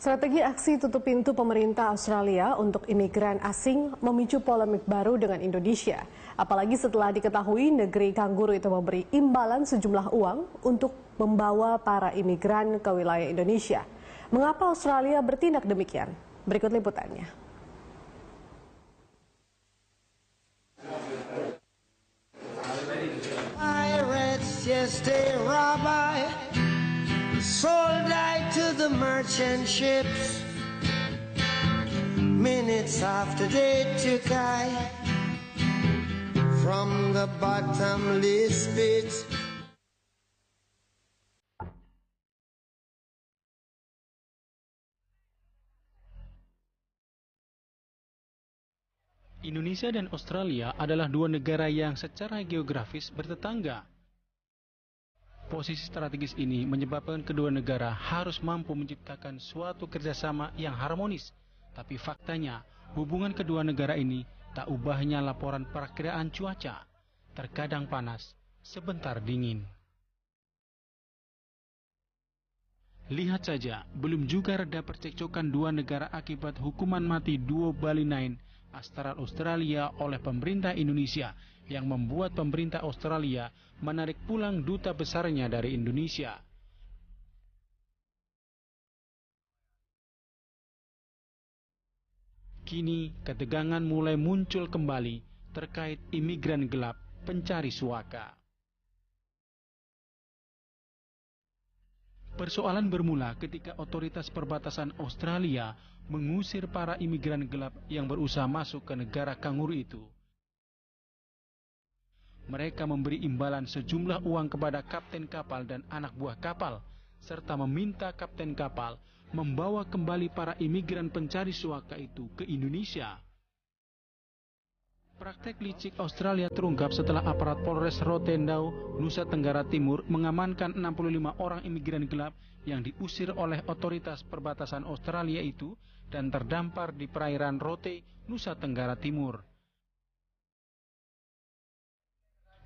Strategi aksi tutup pintu pemerintah Australia untuk imigran asing memicu polemik baru dengan Indonesia. Apalagi setelah diketahui negeri kanguru itu memberi imbalan sejumlah uang untuk membawa para imigran ke wilayah Indonesia. Mengapa Australia bertindak demikian? Berikut liputannya. Sold I to the merchant ships. Minutes after they took I from the bottomless pit. Indonesia dan Australia adalah dua negara yang secara geografis bertetangga. Posisi strategis ini menyebabkan kedua negara harus mampu menciptakan suatu kerjasama yang harmonis. Tapi faktanya, hubungan kedua negara ini tak ubahnya laporan perakiraan cuaca. Terkadang panas, sebentar dingin. Lihat saja, belum juga reda percekcokan dua negara akibat hukuman mati duo Bali 9 Astral Australia oleh pemerintah Indonesia yang membuat pemerintah Australia menarik pulang duta besarnya dari Indonesia. Kini ketegangan mulai muncul kembali terkait imigran gelap pencari suaka. Persoalan bermula ketika otoritas perbatasan Australia mengusir para imigran gelap yang berusaha masuk ke negara kanguru itu. Mereka memberi imbalan sejumlah uang kepada kapten kapal dan anak buah kapal, serta meminta kapten kapal membawa kembali para imigran pencari suaka itu ke Indonesia. Praktek licik Australia terungkap setelah aparat Polres Rotendao, Nusa Tenggara Timur mengamankan 65 orang imigran gelap yang diusir oleh otoritas perbatasan Australia itu dan terdampar di perairan Rote, Nusa Tenggara Timur.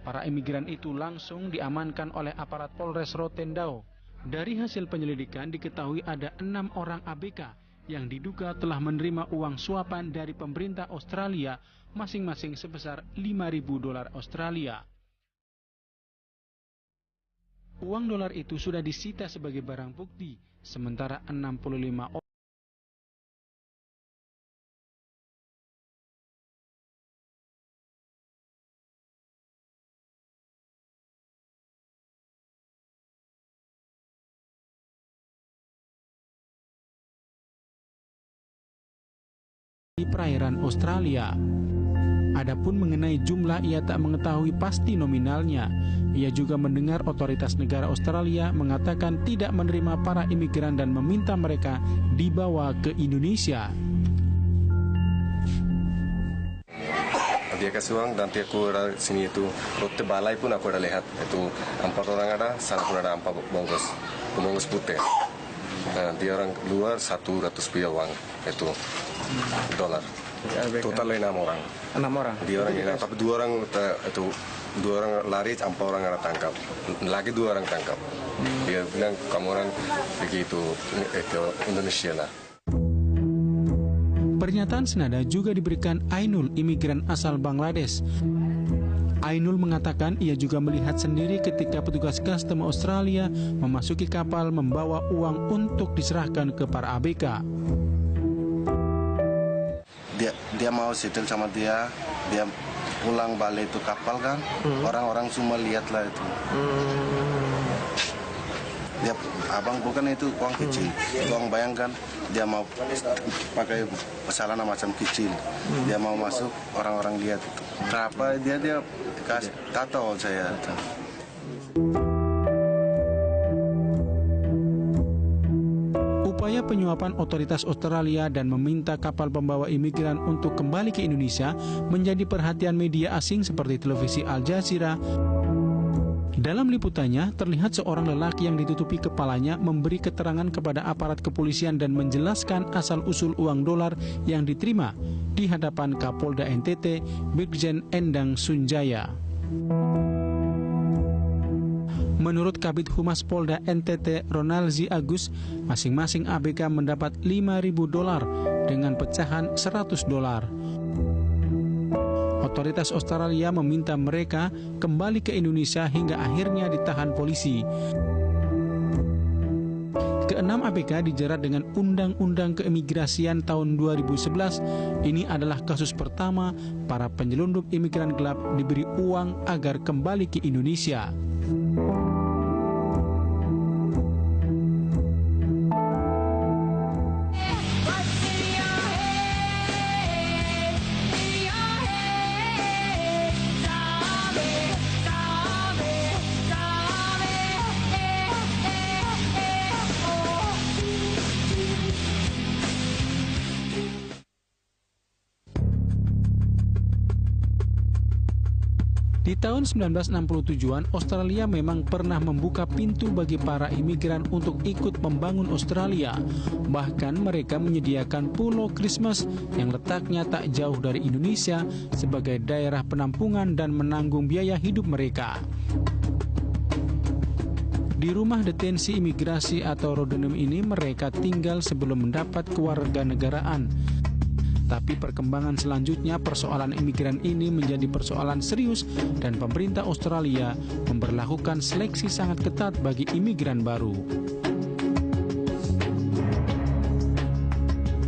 Para imigran itu langsung diamankan oleh aparat Polres Rotendao. Dari hasil penyelidikan diketahui ada 6 orang ABK yang diduga telah menerima uang suapan dari pemerintah Australia masing-masing sebesar $5.000 Australia. Uang dolar itu sudah disita sebagai barang bukti, sementara 65 orang di perairan Australia. Adapun mengenai jumlah ia tak mengetahui pasti nominalnya. Ia juga mendengar otoritas negara Australia mengatakan tidak menerima para imigran dan meminta mereka dibawa ke Indonesia. Dia kasih uang dan aku ada sini itu Rote Balai pun aku ada lihat itu 4 orang ada, sana pun ada 4 bungkus putih. Nah, dia orang luar 100 rupiah uang itu dolar. Total 6 orang. 6 orang. Dia orang ini, tapi 2 orang itu 2 orang lari, 4 orang ada tangkap. Lagi 2 orang tangkap. Dia bilang kamu orang begitu itu Indonesia lah. Pernyataan senada juga diberikan Ainul, imigran asal Bangladesh. Ainul mengatakan ia juga melihat sendiri ketika petugas custom Australia memasuki kapal membawa uang untuk diserahkan ke para ABK. Dia mau settle sama dia pulang balik itu kapal kan, orang-orang semua lihatlah itu. Dia abang bukan itu uang kecil, uang bayangkan dia mau pakai pesanan macam kecil, dia mau masuk orang-orang lihat itu. Berapa dia kasih tato saya itu. Upaya penyuapan otoritas Australia dan meminta kapal pembawa imigran untuk kembali ke Indonesia menjadi perhatian media asing seperti televisi Al Jazeera. Dalam liputannya, terlihat seorang lelaki yang ditutupi kepalanya memberi keterangan kepada aparat kepolisian dan menjelaskan asal-usul uang dolar yang diterima di hadapan Kapolda NTT, Brigjen Endang Sunjaya. Menurut Kabid Humas Polda NTT Ronalzi Agus, masing-masing ABK mendapat $5.000 dengan pecahan $100. Otoritas Australia meminta mereka kembali ke Indonesia hingga akhirnya ditahan polisi. Keenam ABK dijerat dengan Undang-Undang Keimigrasian tahun 2011. Ini adalah kasus pertama para penyelundup imigran gelap diberi uang agar kembali ke Indonesia. Di tahun 1967-an, Australia memang pernah membuka pintu bagi para imigran untuk ikut membangun Australia. Bahkan mereka menyediakan Pulau Christmas yang letaknya tak jauh dari Indonesia sebagai daerah penampungan dan menanggung biaya hidup mereka. Di rumah detensi imigrasi atau Rodenum ini mereka tinggal sebelum mendapat kewarganegaraan. Tapi perkembangan selanjutnya persoalan imigran ini menjadi persoalan serius dan pemerintah Australia memberlakukan seleksi sangat ketat bagi imigran baru.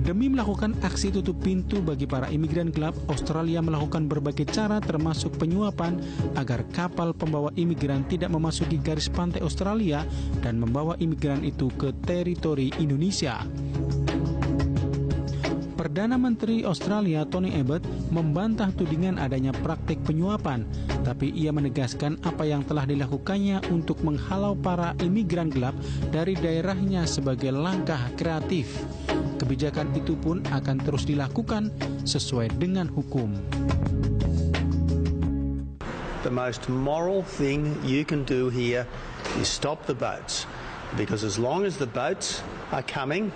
Demi melakukan aksi tutup pintu bagi para imigran gelap, Australia melakukan berbagai cara termasuk penyuapan agar kapal pembawa imigran tidak memasuki garis pantai Australia dan membawa imigran itu ke teritori Indonesia. Perdana Menteri Australia Tony Abbott membantah tudingan adanya praktik penyuapan, tapi ia menegaskan apa yang telah dilakukannya untuk menghalau para imigran gelap dari daerahnya sebagai langkah kreatif. Kebijakan itu pun akan terus dilakukan sesuai dengan hukum. The most moral thing you can do here is stop the boats, because as long as the boats are coming,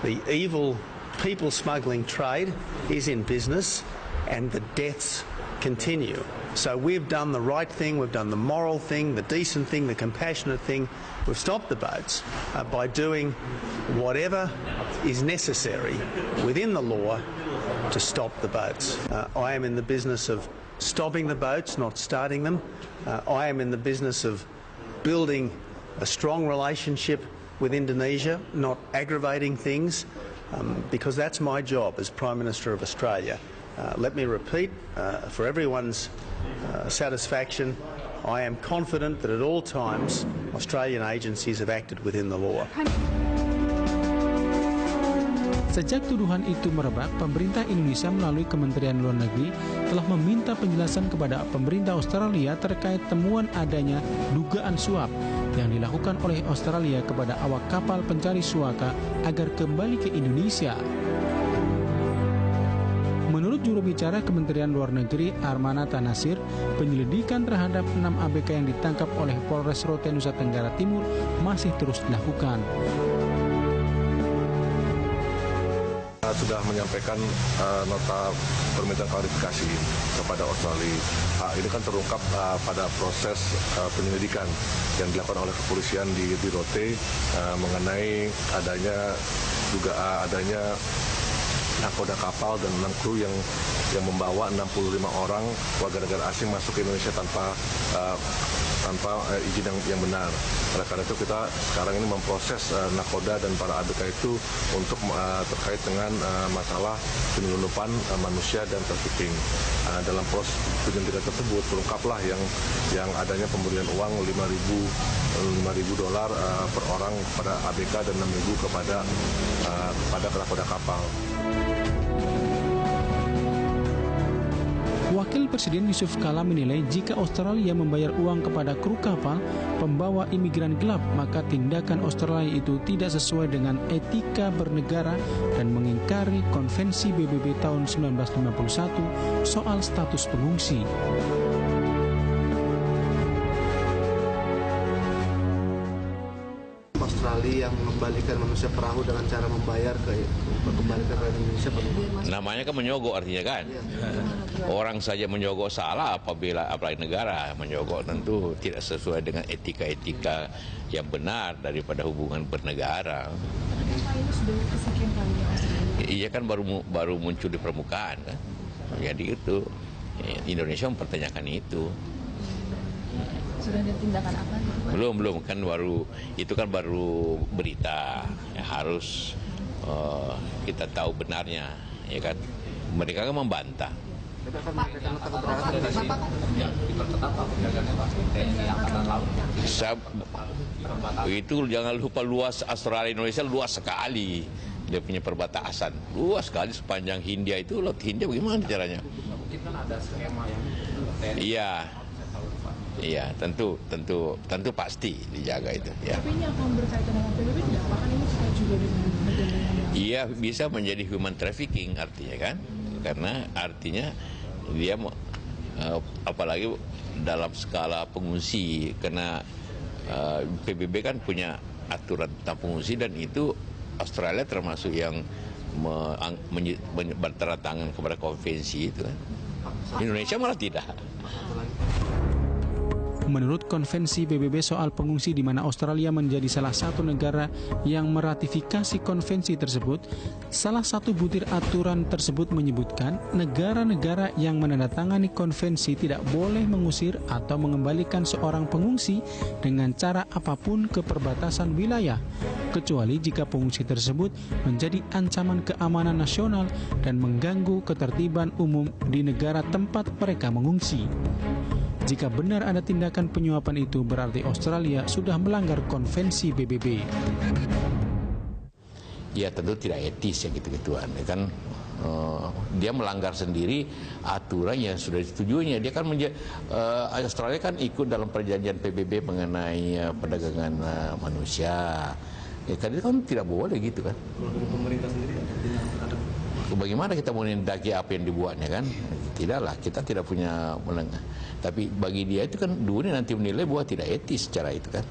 the evil people smuggling trade is in business and the deaths continue. So we've done the right thing, we've done the moral thing, the decent thing, the compassionate thing. We've stopped the boats by doing whatever is necessary within the law to stop the boats. I am in the business of stopping the boats, not starting them. I am in the business of building a strong relationship with Indonesia, not aggravating things. Because that's my job as Prime Minister of Australia. Let me repeat, for everyone's satisfaction, I am confident that at all times Australian agencies have acted within the law. Sejak tuduhan itu merebak, pemerintah Indonesia melalui Kementerian Luar Negeri telah meminta penjelasan kepada pemerintah Australia terkait temuan adanya dugaan suap yang dilakukan oleh Australia kepada awak kapal pencari suaka agar kembali ke Indonesia. Menurut juru bicara Kementerian Luar Negeri Armana Tanasir, penyelidikan terhadap 6 ABK yang ditangkap oleh Polres Rote Nusa Tenggara Timur masih terus dilakukan. Sudah menyampaikan nota permintaan klarifikasi kepada Australia. Ini kan terungkap pada proses penyelidikan yang dilakukan oleh kepolisian di Rote mengenai adanya nakoda kapal dan 6 kru yang membawa 65 orang warga negara asing masuk ke Indonesia tanpa izin yang benar. Oleh karena itu kita sekarang ini memproses nakoda dan para ABK itu untuk terkait dengan masalah penyelundupan manusia dan trafficking. Dalam proses penyelidikan tersebut terungkaplah yang adanya pemberian uang $5.000 per orang kepada ABK dan 6.000 kepada nakoda kapal. Wakil Presiden Yusuf Kala menilai jika Australia membayar uang kepada kru kapal pembawa imigran gelap, maka tindakan Australia itu tidak sesuai dengan etika bernegara dan mengingkari Konvensi PBB tahun 1951 soal status pengungsi. Australia yang mengembalikan manusia perahu dengan cara membayar kembalikan ke Indonesia? Namanya kan menyogok artinya kan. Orang saja menyogok salah apalagi negara menyogok, tentu tidak sesuai dengan etika-etika yang benar daripada hubungan bernegara. Ini sudah kesekian kalinya Australia. Iya kan baru muncul di permukaan kan. Jadi itu Indonesia mempertanyakan itu. Sudah ada tindakan apa? Belum kan itu kan baru berita. Ya, harus kita tahu benarnya, ya kan. Mereka kan membantah. Itu jangan lupa luas Australia Indonesia luas sekali. Dia punya perbatasan luas sekali sepanjang Hindia itu, Laut Hindia bagaimana caranya? Mungkin kan ada skema yang Iya, tentu pasti dijaga itu. Ya. Tapi ini akan berkaitan dengan PBB tidak? Bahkan ini sudah juga dengan negara yang Iya, bisa menjadi human trafficking artinya kan, karena artinya dia apalagi dalam skala pengungsi, karena PBB kan punya aturan tentang pengungsi dan itu Australia termasuk yang bertanda kepada konvensi itu kan. Indonesia malah tidak. Menurut konvensi PBB soal pengungsi di mana Australia menjadi salah satu negara yang meratifikasi konvensi tersebut, salah satu butir aturan tersebut menyebutkan negara-negara yang menandatangani konvensi tidak boleh mengusir atau mengembalikan seorang pengungsi dengan cara apapun ke perbatasan wilayah, kecuali jika pengungsi tersebut menjadi ancaman keamanan nasional dan mengganggu ketertiban umum di negara tempat mereka mengungsi. Jika benar ada tindakan penyuapan itu, berarti Australia sudah melanggar konvensi PBB. Ya tentu tidak etis ya gitu-gituan. Kan dia melanggar sendiri aturan yang sudah disetujuinya. Dia kan Australia kan ikut dalam perjanjian PBB mengenai perdagangan manusia. Ya kan itu kan tidak boleh gitu kan. Pemerintah sendiri Bagaimana kita menindaki apa yang dibuatnya kan? Tidaklah, kita tidak punya melengah. Tapi bagi dia itu kan dunia nanti menilai bahwa tidak etis secara itu kan.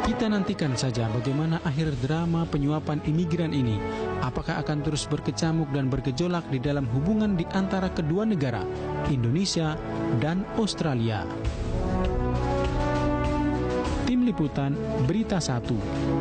Kita nantikan saja bagaimana akhir drama penyuapan imigran ini. Apakah akan terus berkecamuk dan bergejolak di dalam hubungan di antara kedua negara, Indonesia dan Australia. Tim Liputan Berita 1.